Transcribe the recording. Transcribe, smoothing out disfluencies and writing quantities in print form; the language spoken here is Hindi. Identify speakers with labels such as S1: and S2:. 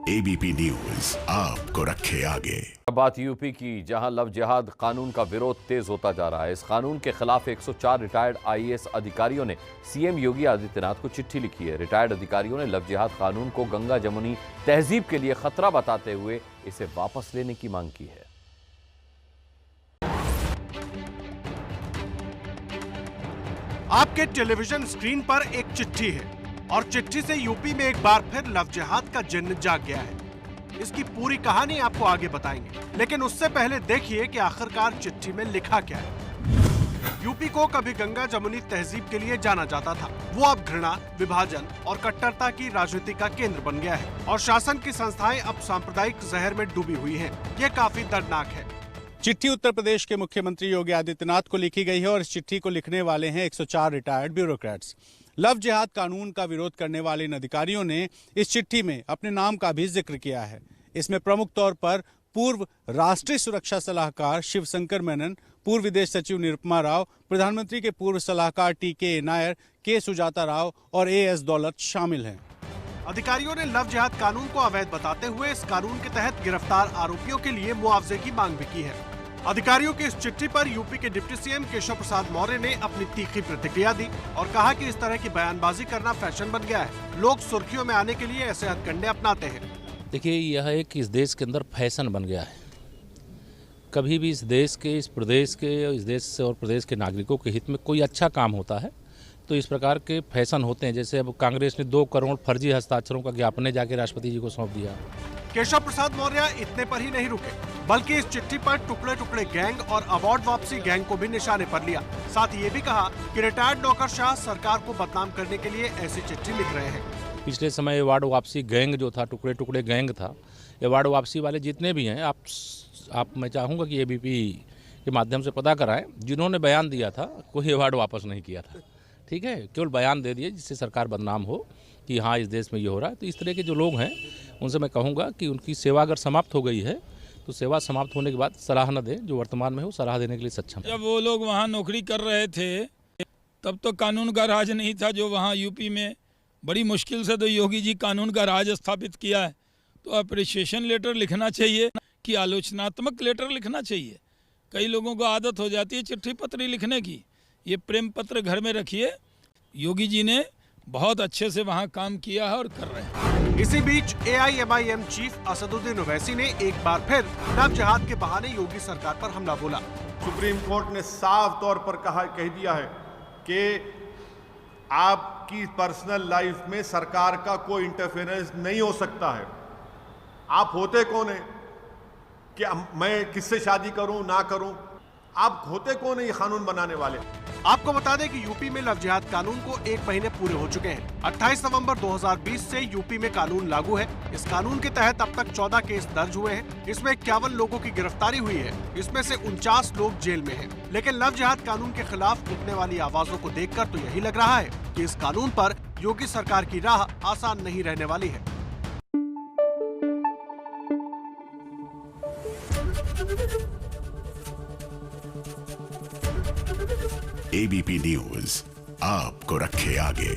S1: एबीपी न्यूज आपको रखे आगे।
S2: बात यूपी की, जहां लव जिहाद कानून का विरोध तेज होता जा रहा है। इस कानून के खिलाफ 104 रिटायर्ड आईएएस अधिकारियों ने सीएम योगी आदित्यनाथ को चिट्ठी लिखी है। रिटायर्ड अधिकारियों ने लव जिहाद कानून को गंगा जमुनी तहजीब के लिए खतरा बताते हुए इसे वापस लेने की मांग की है।
S3: आपके टेलीविजन स्क्रीन पर एक चिट्ठी है और चिट्ठी से यूपी में एक बार फिर लव जिहाद का जिन्न जाग गया है। इसकी पूरी कहानी आपको आगे बताएंगे, लेकिन उससे पहले देखिए कि आखिरकार चिट्ठी में लिखा क्या है। यूपी को कभी गंगा जमुनी तहजीब के लिए जाना जाता था। वो अब घृणा, विभाजन और कट्टरता की राजनीति का केंद्र बन गया है और शासन की संस्थाएं अब सांप्रदायिक जहर में डूबी हुई हैं। ये काफी दर्दनाक है।
S4: चिट्ठी उत्तर प्रदेश के मुख्यमंत्री योगी आदित्यनाथ को लिखी गई है और इस चिट्ठी को लिखने वाले हैं 104 रिटायर्ड ब्यूरोक्रेट्स। लव जिहाद कानून का विरोध करने वाले इन अधिकारियों ने इस चिट्ठी में अपने नाम का भी जिक्र किया है। इसमें प्रमुख तौर पर पूर्व राष्ट्रीय सुरक्षा सलाहकार शिवशंकर मेनन, पूर्व विदेश सचिव निरुपमा राव, प्रधानमंत्री के पूर्व सलाहकार टीके नायर, के सुजाता राव और एएस दौलत शामिल हैं।
S3: अधिकारियों ने लव जिहाद कानून को अवैध बताते हुए इस कानून के तहत गिरफ्तार आरोपियों के लिए मुआवजे की मांग भी की है। अधिकारियों की इस चिट्ठी पर यूपी के डिप्टी सीएम केशव प्रसाद मौर्य ने अपनी तीखी प्रतिक्रिया दी और कहा कि इस तरह की बयानबाजी करना फैशन बन गया है। लोग सुर्खियों में आने के लिए ऐसे हथकंडे अपनाते हैं।
S5: देखिए, यह एक इस देश के अंदर फैशन बन गया है। कभी भी इस देश के, इस प्रदेश के, इस देश से और प्रदेश के नागरिकों के हित में कोई अच्छा काम होता है तो इस प्रकार के फैशन होते हैं। जैसे अब कांग्रेस ने 2 करोड़ फर्जी हस्ताक्षरों का ज्ञापन जाके राष्ट्रपति जी को सौंप दिया।
S3: केशव प्रसाद मौर्य इतने पर ही नहीं रुके, बल्कि इस चिट्ठी पर टुकड़े टुकड़े गैंग और अवार्ड वापसी गैंग को भी निशाने पर लिया। साथ ही ये भी कहा कि रिटायर्ड नौकरशाह सरकार को बदनाम करने के लिए ऐसी चिट्ठी लिख रहे हैं।
S5: पिछले समय अवार्ड वापसी गैंग जो था, टुकड़े टुकड़े गैंग था, अवार्ड वापसी वाले जितने भी हैं, आप मैं चाहूँगा कि एबीपी के माध्यम से पता कराएं, जिन्होंने बयान दिया था कोई अवार्ड वापस नहीं किया था। ठीक है, केवल बयान दे दिए जिससे सरकार बदनाम हो कि हाँ इस देश में ये हो रहा है। तो इस तरह के जो लोग हैं उनसे मैं कहूँगा कि उनकी सेवा अगर समाप्त हो गई है तो सेवा समाप्त होने के बाद सलाह न दें। जो वर्तमान में हो सलाह देने के लिए सक्षम है।
S6: जब वो लोग वहाँ नौकरी कर रहे थे तब तो कानून का राज नहीं था जो वहाँ यूपी में बड़ी मुश्किल से तो योगी जी कानून का राज स्थापित किया है। तो अप्रिशिएशन लेटर लिखना चाहिए कि आलोचनात्मक लेटर लिखना चाहिए। कई लोगों को आदत हो जाती है चिट्ठी पत्री लिखने की। ये प्रेम पत्र घर में रखिए। योगी जी ने बहुत अच्छे से वहाँ काम किया है और कर रहे हैं।
S3: इसी बीच एआईएमआईएम चीफ असदुद्दीन ओवैसी ने एक बार फिर लव जिहाद के बहाने योगी सरकार पर हमला बोला।
S7: सुप्रीम कोर्ट ने साफ तौर पर कह दिया है कि आपकी पर्सनल लाइफ में सरकार का कोई इंटरफेरेंस नहीं हो सकता है। आप होते कौन है कि मैं किससे शादी करूं ना करूं? आप होते कौन है ये कानून बनाने वाले?
S3: आपको बता दें कि यूपी में लव जिहाद कानून को 1 महीने पूरे हो चुके हैं। 28 नवंबर 2020 से यूपी में कानून लागू है। इस कानून के तहत अब तक 14 केस दर्ज हुए हैं। इसमें 51 लोगों की गिरफ्तारी हुई है। इसमें से 49 लोग जेल में हैं। लेकिन लव जिहाद कानून के खिलाफ उठने वाली आवाजों को देखकर तो यही लग रहा है कि इस कानून पर योगी सरकार की राह आसान नहीं रहने वाली है।
S1: एबीपी न्यूज आपको रखे आगे।